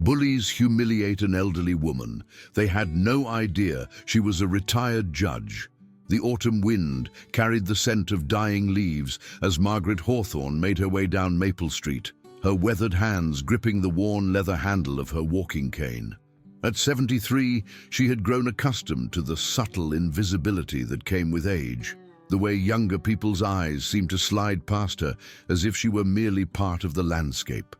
Bullies humiliate an elderly woman. They had no idea she was a retired judge. The autumn wind carried the scent of dying leaves as Margaret Hawthorne made her way down Maple Street, her weathered hands gripping the worn leather handle of her walking cane. At 73, she had grown accustomed to the subtle invisibility that came with age, the way younger people's eyes seemed to slide past her as if she were merely part of the landscape.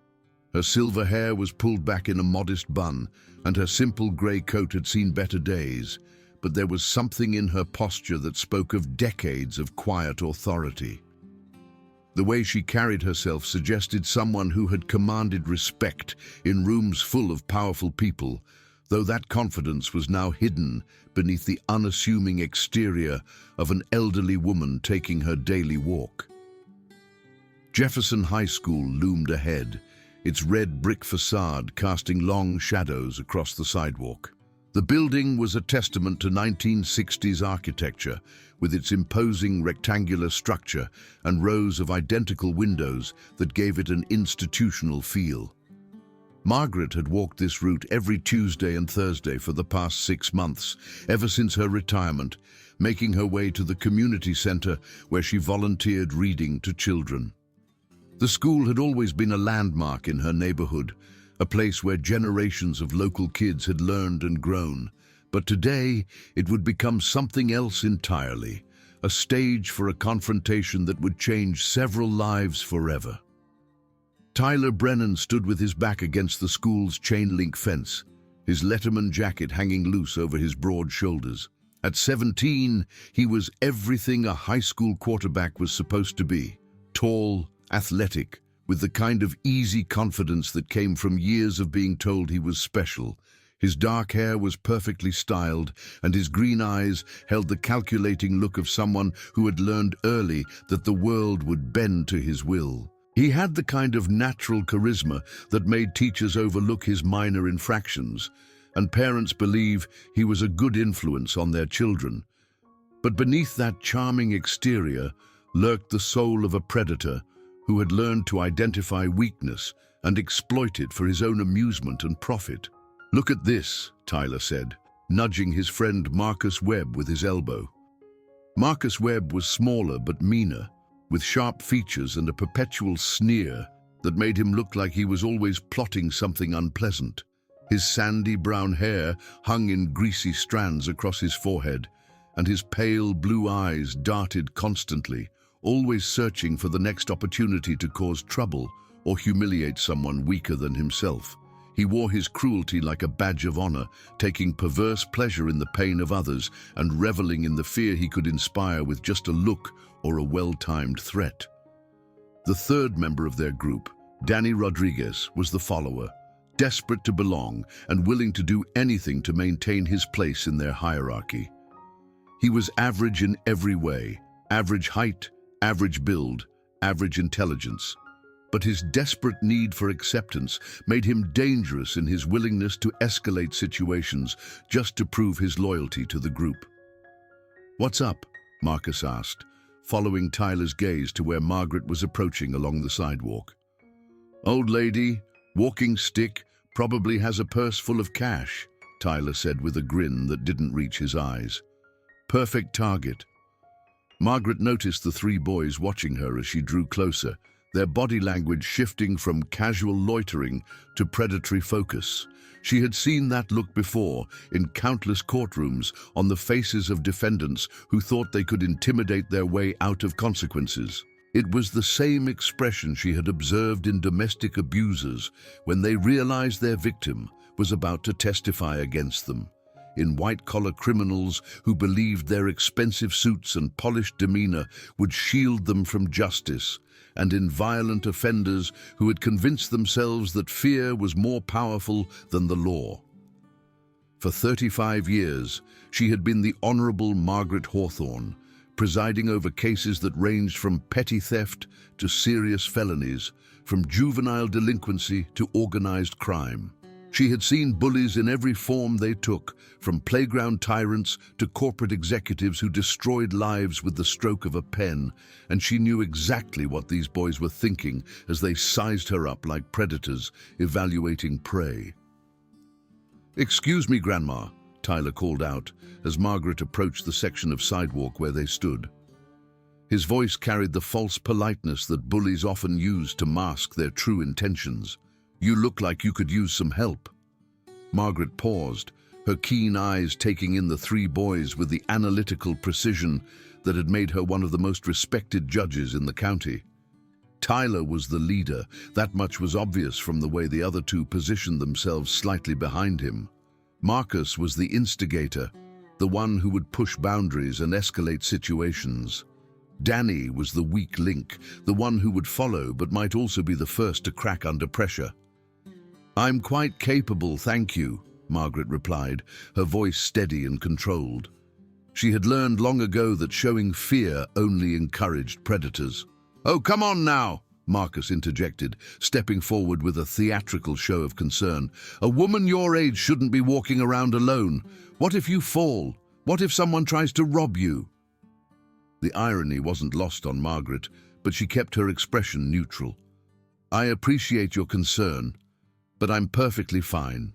Her silver hair was pulled back in a modest bun, and her simple grey coat had seen better days, but there was something in her posture that spoke of decades of quiet authority. The way she carried herself suggested someone who had commanded respect in rooms full of powerful people, though that confidence was now hidden beneath the unassuming exterior of an elderly woman taking her daily walk. Jefferson High School loomed ahead, its red brick facade casting long shadows across the sidewalk. The building was a testament to 1960s architecture, with its imposing rectangular structure and rows of identical windows that gave it an institutional feel. Margaret had walked this route every Tuesday and Thursday for the past 6 months, ever since her retirement, making her way to the community center where she volunteered reading to children. The school had always been a landmark in her neighborhood, a place where generations of local kids had learned and grown. But today, it would become something else entirely, a stage for a confrontation that would change several lives forever. Tyler Brennan stood with his back against the school's chain-link fence, his Letterman jacket hanging loose over his broad shoulders. At 17, he was everything a high school quarterback was supposed to be: tall, athletic, with the kind of easy confidence that came from years of being told he was special. His dark hair was perfectly styled, and his green eyes held the calculating look of someone who had learned early that the world would bend to his will. He had the kind of natural charisma that made teachers overlook his minor infractions, and parents believe he was a good influence on their children. But beneath that charming exterior lurked the soul of a predator who had learned to identify weakness and exploit it for his own amusement and profit. "Look at this," Tyler said, nudging his friend Marcus Webb with his elbow. Marcus Webb was smaller but meaner, with sharp features and a perpetual sneer that made him look like he was always plotting something unpleasant. His sandy brown hair hung in greasy strands across his forehead, and his pale blue eyes darted constantly, always searching for the next opportunity to cause trouble or humiliate someone weaker than himself. He wore his cruelty like a badge of honor, taking perverse pleasure in the pain of others and reveling in the fear he could inspire with just a look or a well-timed threat. The third member of their group, Danny Rodriguez, was the follower, desperate to belong and willing to do anything to maintain his place in their hierarchy. He was average in every way: average height, average build, average intelligence. But his desperate need for acceptance made him dangerous in his willingness to escalate situations just to prove his loyalty to the group. "What's up?" Marcus asked, following Tyler's gaze to where Margaret was approaching along the sidewalk. "Old lady, walking stick, probably has a purse full of cash," Tyler said with a grin that didn't reach his eyes. "Perfect target." Margaret noticed the 3 boys watching her as she drew closer, their body language shifting from casual loitering to predatory focus. She had seen that look before in countless courtrooms on the faces of defendants who thought they could intimidate their way out of consequences. It was the same expression she had observed in domestic abusers when they realized their victim was about to testify against them, in white-collar criminals who believed their expensive suits and polished demeanor would shield them from justice, and in violent offenders who had convinced themselves that fear was more powerful than the law. For 35 years, she had been the Honorable Margaret Hawthorne, presiding over cases that ranged from petty theft to serious felonies, from juvenile delinquency to organized crime. She had seen bullies in every form they took, from playground tyrants to corporate executives who destroyed lives with the stroke of a pen, and she knew exactly what these boys were thinking as they sized her up like predators evaluating prey. "Excuse me, Grandma," Tyler called out as Margaret approached the section of sidewalk where they stood. His voice carried the false politeness that bullies often use to mask their true intentions. "You look like you could use some help." Margaret paused, her keen eyes taking in the three boys with the analytical precision that had made her one of the most respected judges in the county. Tyler was the leader, that much was obvious from the way the other two positioned themselves slightly behind him. Marcus was the instigator, the one who would push boundaries and escalate situations. Danny was the weak link, the one who would follow but might also be the first to crack under pressure. "I'm quite capable, thank you," Margaret replied, her voice steady and controlled. She had learned long ago that showing fear only encouraged predators. "Oh, come on now," Marcus interjected, stepping forward with a theatrical show of concern. "A woman your age shouldn't be walking around alone. What if you fall? What if someone tries to rob you?" The irony wasn't lost on Margaret, but she kept her expression neutral. "I appreciate your concern, but I'm perfectly fine."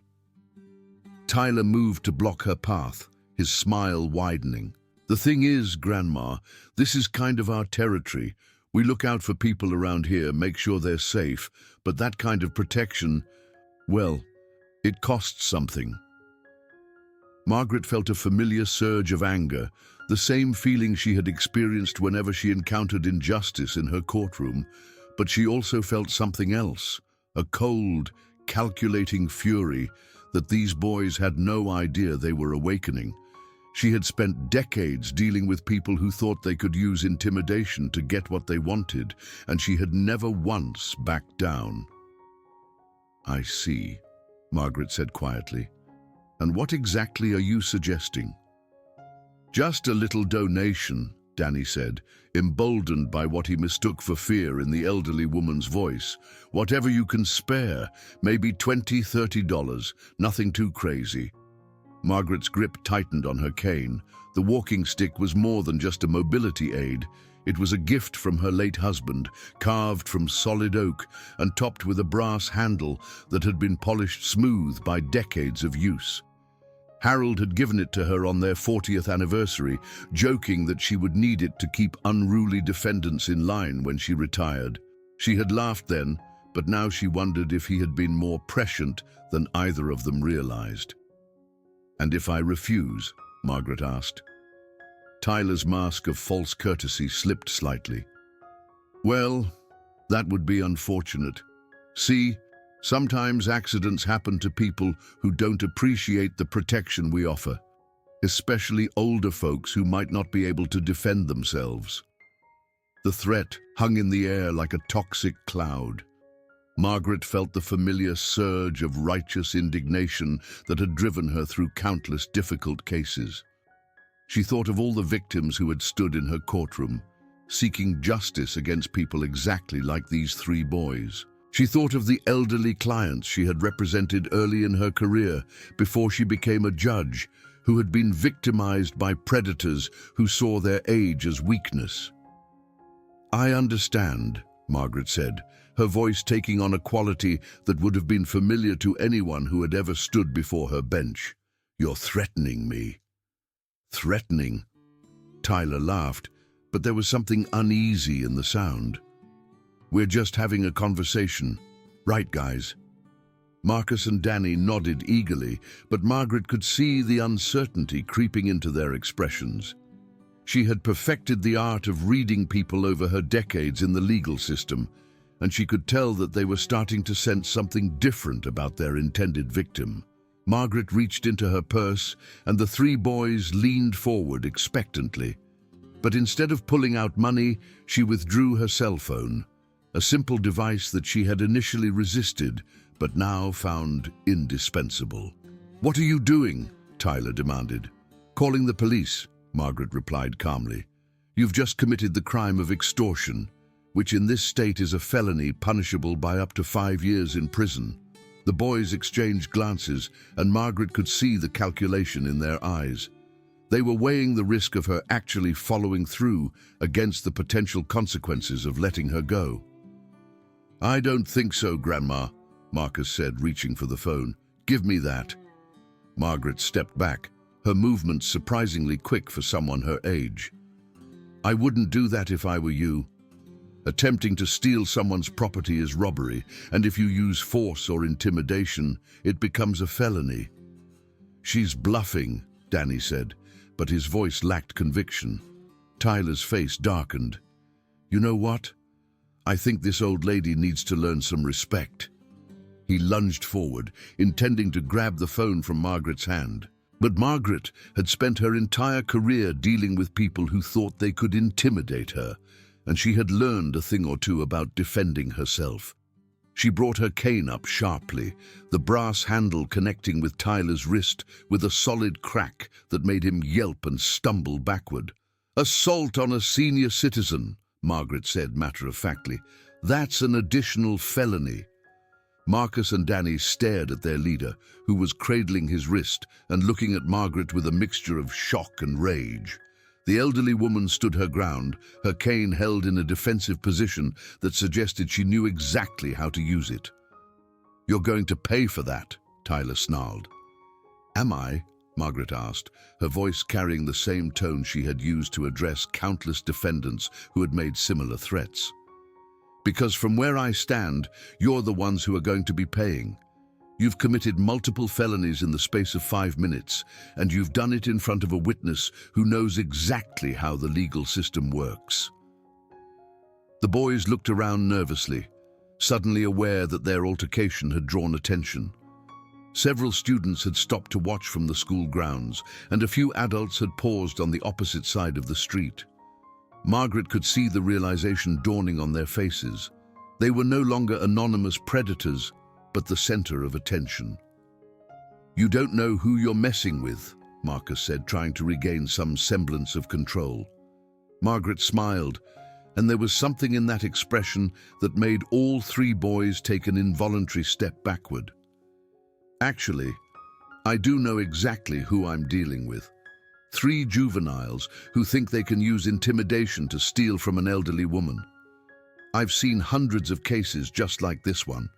Tyler moved to block her path, his smile widening. "The thing is, Grandma, this is kind of our territory. We look out for people around here, make sure they're safe, but that kind of protection, well, it costs something." Margaret felt a familiar surge of anger, the same feeling she had experienced whenever she encountered injustice in her courtroom, but she also felt something else, a cold, calculating fury that these boys had no idea they were awakening. She had spent decades dealing with people who thought they could use intimidation to get what they wanted, and she had never once backed down. "I see," Margaret said quietly. "And what exactly are you suggesting?" "Just a little donation," Danny said, emboldened by what he mistook for fear in the elderly woman's voice. "Whatever you can spare, maybe $20, $30, nothing too crazy." Margaret's grip tightened on her cane. The walking stick was more than just a mobility aid. It was a gift from her late husband, carved from solid oak and topped with a brass handle that had been polished smooth by decades of use. Harold had given it to her on their 40th anniversary, joking that she would need it to keep unruly defendants in line when she retired. She had laughed then, but now she wondered if he had been more prescient than either of them realized. "And if I refuse?" Margaret asked. Tyler's mask of false courtesy slipped slightly. "Well, that would be unfortunate. See, sometimes accidents happen to people who don't appreciate the protection we offer, especially older folks who might not be able to defend themselves." The threat hung in the air like a toxic cloud. Margaret felt the familiar surge of righteous indignation that had driven her through countless difficult cases. She thought of all the victims who had stood in her courtroom, seeking justice against people exactly like these three boys. She thought of the elderly clients she had represented early in her career, before she became a judge, who had been victimized by predators who saw their age as weakness. "I understand," Margaret said, her voice taking on a quality that would have been familiar to anyone who had ever stood before her bench. "You're threatening me." "Threatening?" Tyler laughed, but there was something uneasy in the sound. "We're just having a conversation. Right, guys?" Marcus and Danny nodded eagerly, but Margaret could see the uncertainty creeping into their expressions. She had perfected the art of reading people over her decades in the legal system, and she could tell that they were starting to sense something different about their intended victim. Margaret reached into her purse, and the three boys leaned forward expectantly. But instead of pulling out money, she withdrew her cell phone, a simple device that she had initially resisted, but now found indispensable. "What are you doing?" Tyler demanded. "Calling the police," Margaret replied calmly. "You've just committed the crime of extortion, which in this state is a felony punishable by up to 5 years in prison." The boys exchanged glances, and Margaret could see the calculation in their eyes. They were weighing the risk of her actually following through against the potential consequences of letting her go. "I don't think so, Grandma," Marcus said, reaching for the phone. "Give me that." Margaret stepped back, her movements surprisingly quick for someone her age. "I wouldn't do that if I were you. Attempting to steal someone's property is robbery, and if you use force or intimidation, it becomes a felony." "She's bluffing," Danny said, but his voice lacked conviction. Tyler's face darkened. "You know what? I think this old lady needs to learn some respect." He lunged forward, intending to grab the phone from Margaret's hand. But Margaret had spent her entire career dealing with people who thought they could intimidate her, and she had learned a thing or two about defending herself. She brought her cane up sharply, the brass handle connecting with Tyler's wrist with a solid crack that made him yelp and stumble backward. "Assault on a senior citizen," Margaret said matter-of-factly. "That's an additional felony." Marcus and Danny stared at their leader, who was cradling his wrist and looking at Margaret with a mixture of shock and rage. The elderly woman stood her ground, her cane held in a defensive position that suggested she knew exactly how to use it. "You're going to pay for that," Tyler snarled. "Am I?" Margaret asked, her voice carrying the same tone she had used to address countless defendants who had made similar threats. "Because from where I stand, you're the ones who are going to be paying. You've committed multiple felonies in the space of 5 minutes, and you've done it in front of a witness who knows exactly how the legal system works." The boys looked around nervously, suddenly aware that their altercation had drawn attention. Several students had stopped to watch from the school grounds, and a few adults had paused on the opposite side of the street. Margaret could see the realization dawning on their faces. They were no longer anonymous predators, but the center of attention. "You don't know who you're messing with," Marcus said, trying to regain some semblance of control. Margaret smiled, and there was something in that expression that made all 3 boys take an involuntary step backward. "Actually, I do know exactly who I'm dealing with. 3 juveniles who think they can use intimidation to steal from an elderly woman. I've seen hundreds of cases just like this one."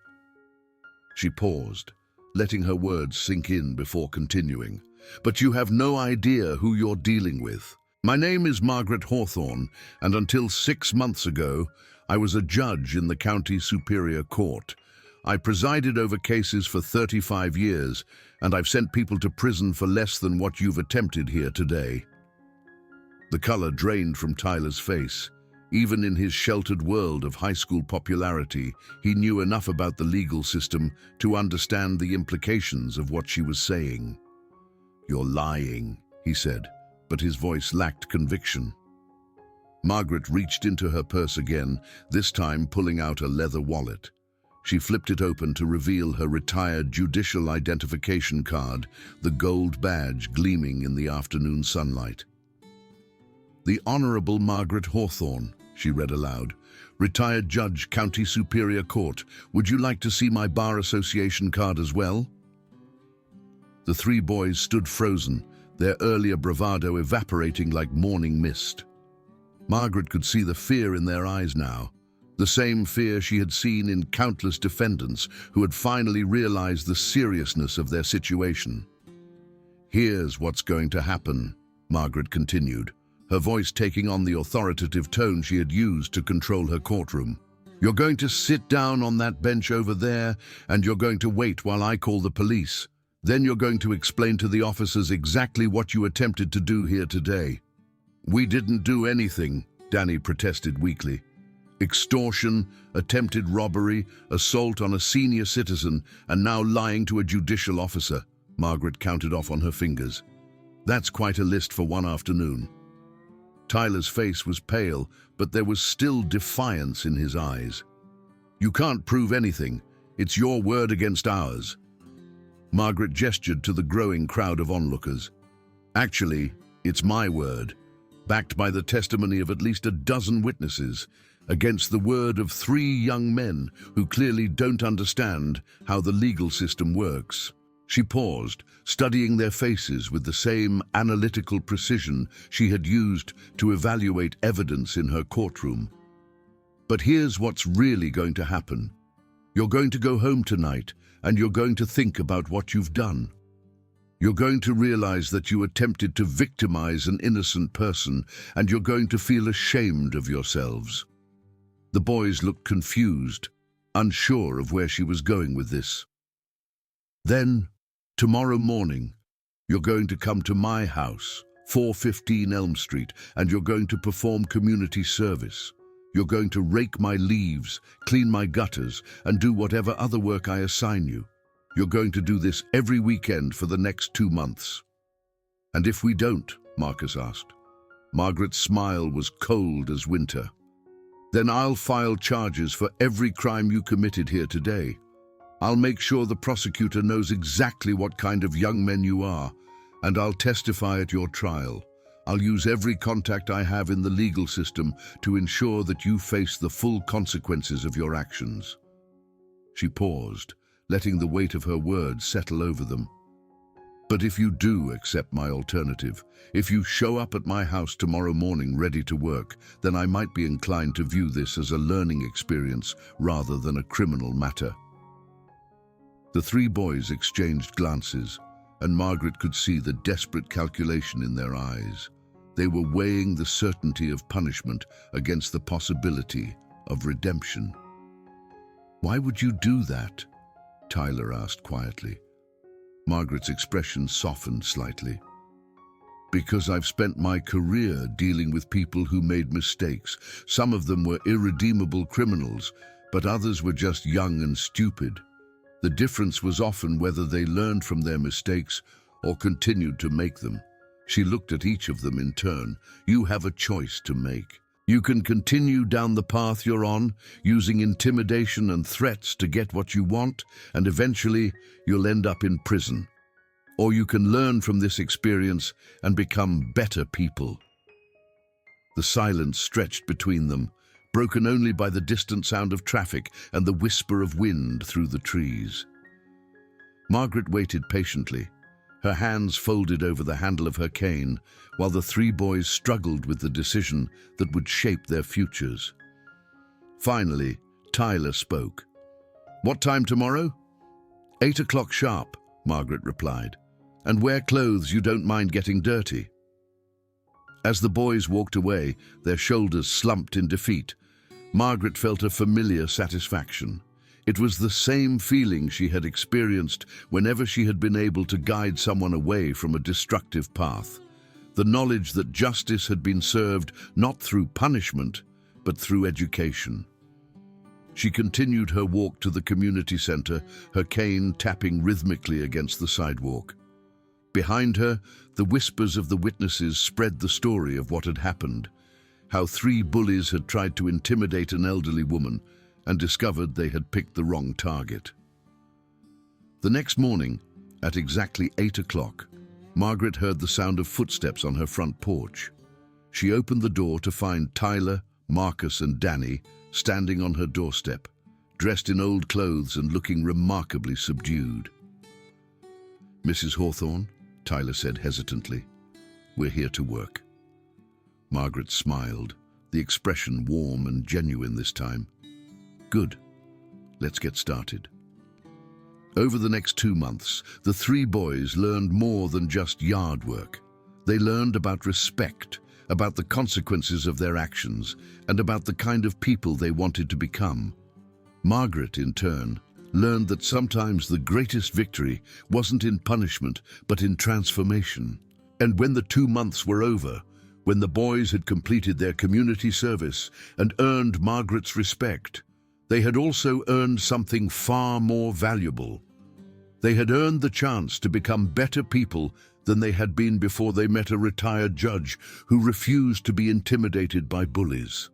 She paused, letting her words sink in before continuing. "But you have no idea who you're dealing with. My name is Margaret Hawthorne, and until 6 months ago, I was a judge in the County Superior Court. I presided over cases for 35 years, and I've sent people to prison for less than what you've attempted here today." The color drained from Tyler's face. Even in his sheltered world of high school popularity, he knew enough about the legal system to understand the implications of what she was saying. "You're lying," he said, but his voice lacked conviction. Margaret reached into her purse again, this time pulling out a leather wallet. She flipped it open to reveal her retired judicial identification card, the gold badge gleaming in the afternoon sunlight. "The Honorable Margaret Hawthorne," she read aloud. "Retired Judge, County Superior Court. Would you like to see my Bar Association card as well?" The 3 boys stood frozen, their earlier bravado evaporating like morning mist. Margaret could see the fear in their eyes now, the same fear she had seen in countless defendants who had finally realized the seriousness of their situation. "Here's what's going to happen," Margaret continued, her voice taking on the authoritative tone she had used to control her courtroom. "You're going to sit down on that bench over there, and you're going to wait while I call the police. Then you're going to explain to the officers exactly what you attempted to do here today." "We didn't do anything," Danny protested weakly. "Extortion, attempted robbery, assault on a senior citizen, and now lying to a judicial officer," Margaret counted off on her fingers. "That's quite a list for one afternoon." Tyler's face was pale, but there was still defiance in his eyes. "You can't prove anything. It's your word against ours." Margaret gestured to the growing crowd of onlookers. "Actually, it's my word, backed by the testimony of at least a dozen witnesses, against the word of 3 young men who clearly don't understand how the legal system works." She paused, studying their faces with the same analytical precision she had used to evaluate evidence in her courtroom. "But here's what's really going to happen. You're going to go home tonight, and you're going to think about what you've done." You're going to realize that you attempted to victimize an innocent person, and you're going to feel ashamed of yourselves." The boys looked confused, unsure of where she was going with this. "Then, tomorrow morning, you're going to come to my house, 415 Elm Street, and you're going to perform community service. You're going to rake my leaves, clean my gutters, and do whatever other work I assign you. You're going to do this every weekend for the next 2 months." "And if we don't?" Marcus asked. Margaret's smile was cold as winter. "Then I'll file charges for every crime you committed here today. I'll make sure the prosecutor knows exactly what kind of young men you are, and I'll testify at your trial. I'll use every contact I have in the legal system to ensure that you face the full consequences of your actions." She paused, letting the weight of her words settle over them. "But if you do accept my alternative, if you show up at my house tomorrow morning ready to work, then I might be inclined to view this as a learning experience rather than a criminal matter." The 3 boys exchanged glances, and Margaret could see the desperate calculation in their eyes. They were weighing the certainty of punishment against the possibility of redemption. "Why would you do that?" Tyler asked quietly. Margaret's expression softened slightly. "Because I've spent my career dealing with people who made mistakes. Some of them were irredeemable criminals, but others were just young and stupid. The difference was often whether they learned from their mistakes or continued to make them." She looked at each of them in turn. "You have a choice to make. You can continue down the path you're on, using intimidation and threats to get what you want, and eventually you'll end up in prison. Or you can learn from this experience and become better people." The silence stretched between them, broken only by the distant sound of traffic and the whisper of wind through the trees. Margaret waited patiently, her hands folded over the handle of her cane, while the 3 boys struggled with the decision that would shape their futures. Finally, Tyler spoke. "What time tomorrow?" 8 o'clock sharp, Margaret replied. "And wear clothes you don't mind getting dirty." As the boys walked away, their shoulders slumped in defeat, Margaret felt a familiar satisfaction. It was the same feeling she had experienced whenever she had been able to guide someone away from a destructive path. The knowledge that justice had been served not through punishment, but through education. She continued her walk to the community center, her cane tapping rhythmically against the sidewalk. Behind her, the whispers of the witnesses spread the story of what had happened, how 3 bullies had tried to intimidate an elderly woman and discovered they had picked the wrong target. The next morning, at exactly 8 o'clock, Margaret heard the sound of footsteps on her front porch. She opened the door to find Tyler, Marcus, and Danny standing on her doorstep, dressed in old clothes and looking remarkably subdued. "Mrs. Hawthorne," Tyler said hesitantly, "we're here to work." Margaret smiled, the expression warm and genuine this time. "Good. Let's get started." Over the next 2 months, the 3 boys learned more than just yard work. They learned about respect, about the consequences of their actions, and about the kind of people they wanted to become. Margaret, in turn, learned that sometimes the greatest victory wasn't in punishment, but in transformation. And when the 2 months were over, when the boys had completed their community service and earned Margaret's respect, they had also earned something far more valuable. They had earned the chance to become better people than they had been before they met a retired judge who refused to be intimidated by bullies.